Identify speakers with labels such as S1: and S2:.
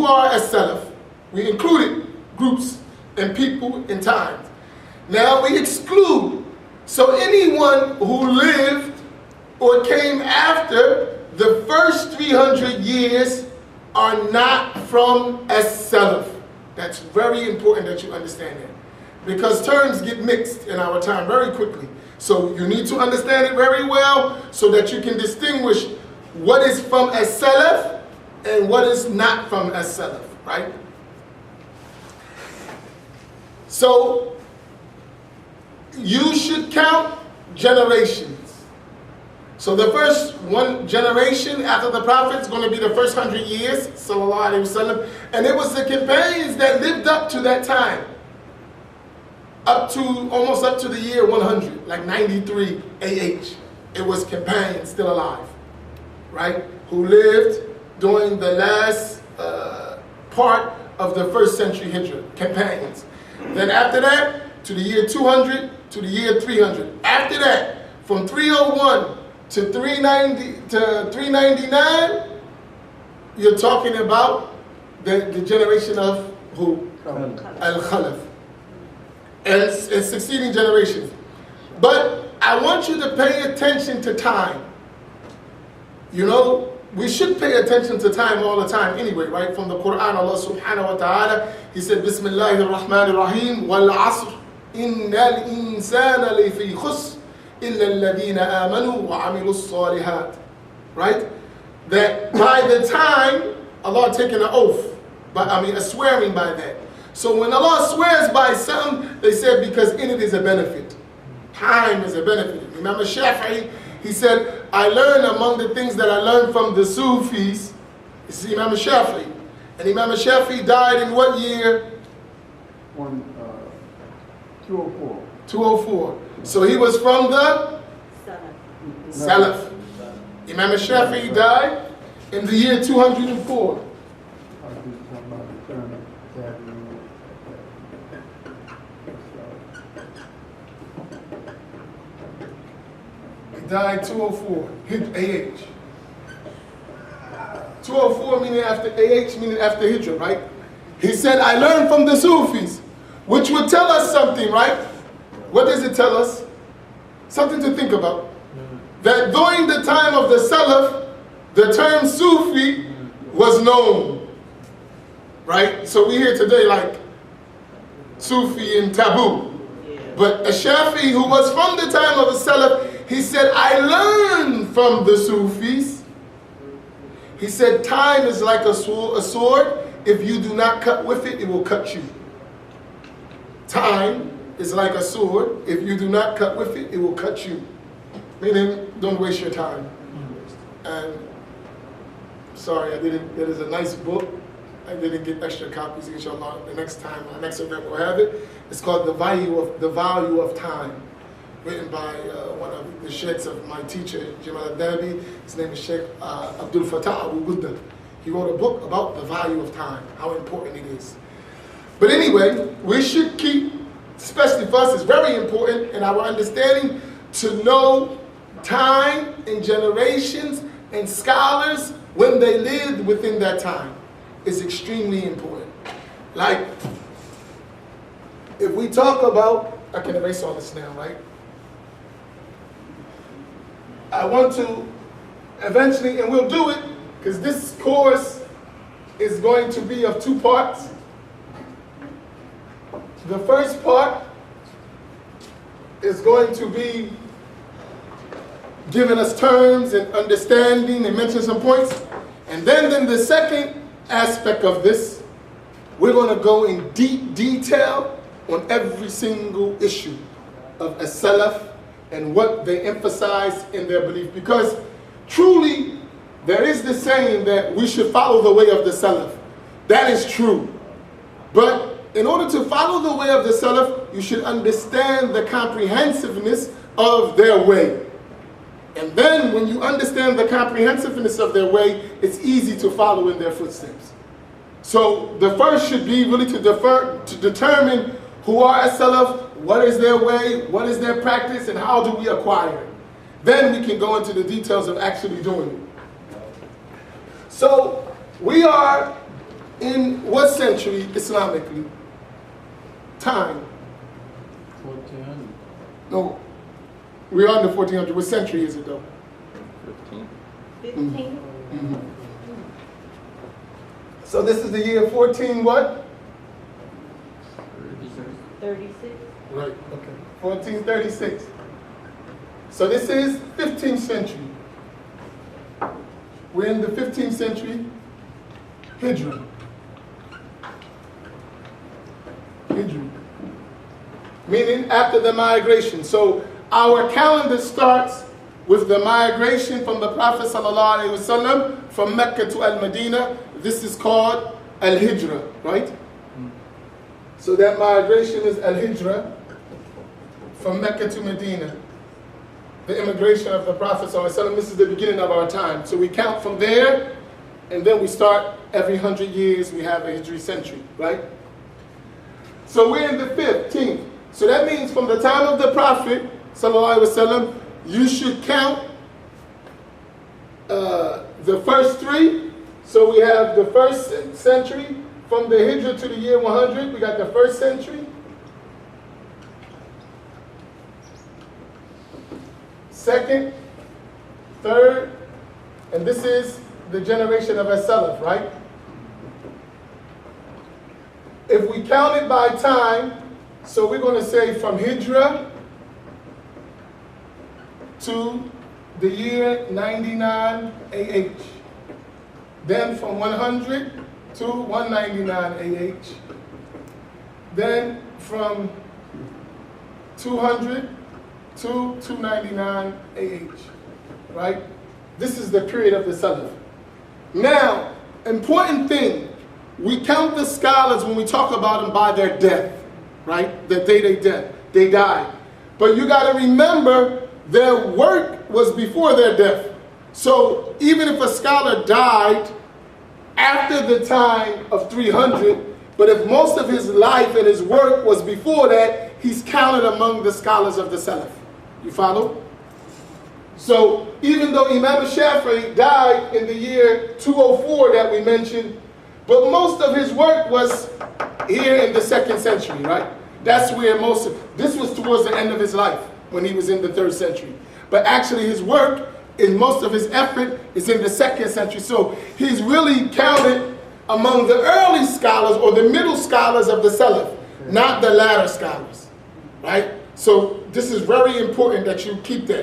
S1: who are as Salaf. We included groups and people and times. Now we exclude. So anyone who lived or came after the first 300 years are not from as Salaf. That's very important that you understand that. Because terms get mixed in our time very quickly. So you need to understand it very well so that you can distinguish what is from as Salaf and what is not from as Salaf, right? So you should count generations. So the first one generation after the Prophet is going to be the first 100 years, sallallahu alaihi wasallam, and it was the companions that lived up to that time. Almost up to the year 100, like 93 AH. It was companions still alive, right? Who lived during the last part of the first century Hijrah, companions. Then after that, to the year 200, to the year 300. After that, from 301 to 399, you're talking about the generation of who? Al-Khalaf. And succeeding generations. But I want you to pay attention to time. You know, we should pay attention to time all the time anyway, right? From the Quran, Allah subhanahu wa ta'ala, He said, Bismillahir Rahmanir Rahim, Wal Asr, Innal Insana Lafi Khus, Illa Alladhina Amanu wa Amilus Salihat. Right? That by the time, Allah taking an oath, a swearing by that. So when Allah swears by something, they said because in it is a benefit. Time is a benefit. Imam Shafi'i, he said, I learned among the things that I learned from the Sufis, this is Imam Shafi'i. And Imam Shafi'i died in what year?
S2: 204.
S1: 204. So he was from the Salaf. Imam Shafi'i died in the year 204. Died 204, AH. 204 meaning after AH, meaning after Hijrah, right? He said, I learned from the Sufis, which would tell us something, right? What does it tell us? Something to think about. That during the time of the Salaf, the term Sufi was known, right? So we hear today like Sufi and taboo. But a Shafi'i who was from the time of the Salaf, he said, I learned from the Sufis. He said, time is like a sword. If you do not cut with it, it will cut you. Time is like a sword. If you do not cut with it, it will cut you. Meaning, don't waste your time. And sorry, there is a nice book. I didn't get extra copies, inshallah. The next time, our next event we'll have it. It's called The Value of Time, written by one of the sheikhs of my teacher, Jamal al-Dabi. His name is Sheikh Abdul Fattah Abu Gudda. He wrote a book about the value of time, how important it is. But anyway, we should keep, especially for us, it's very important in our understanding to know time and generations and scholars when they lived within that time. Is extremely important. Like, if we talk about, I can erase all this now, right? I want to eventually, and we'll do it, because this course is going to be of two parts. The first part is going to be giving us terms and understanding and mention some points. And then the second aspect of this, we're going to go in deep detail on every single issue of as-Salaf and what they emphasize in their belief. Because truly, there is this saying that we should follow the way of the Salaf. That is true. But in order to follow the way of the Salaf, you should understand the comprehensiveness of their way. And then when you understand the comprehensiveness of their way, it's easy to follow in their footsteps. So the first should be really to determine who are as-Salaf, what is their way, what is their practice, and how do we acquire it. Then we can go into the details of actually doing it. So we are in what century Islamically? Time.
S2: 1400.
S1: No. We're on the 1400. What century is it though?
S2: 15.
S3: 15.
S1: Mm-hmm. So this is the year 14 what?
S3: 36.
S1: Right, okay. 1436. So this is 15th century. We're in the 15th century Hijra. Hijra. Meaning after the migration. So our calendar starts with the migration from the Prophet ﷺ from Mecca to Al-Madinah. This is called Al-Hijra, right? So that migration is Al-Hijra from Mecca to Medina. The immigration of the Prophet ﷺ, this is the beginning of our time. So we count from there, and then we start every 100 years, we have a Hijri century, right? So we're in the 15th. So that means from the time of the Prophet ﷺ, you should count the first three. So we have the first century, from the Hijra to the year 100, we got the first century. Second, third, and this is the generation of Salaf, right? If we count it by time, so we're going to say from Hijra to the year 99 AH. Then from 100 to 199 AH. Then from 200 to 299 AH. Right? This is the period of the Salaf. Now, important thing, we count the scholars when we talk about them by their death. Right? The day they died. But you got to remember, their work was before their death. So even if a scholar died after the time of 300, but if most of his life and his work was before that, he's counted among the scholars of the Salaf. You follow? So even though Imam Shafi'i died in the year 204 that we mentioned, but most of his work was here in the 2nd century, right? That's where most of, this was towards the end of his life when he was in the 3rd century. But actually his work, in most of his effort, is in the 2nd century. So he's really counted among the early scholars or the middle scholars of the Salaf, not the latter scholars, right? So this is very important that you keep that.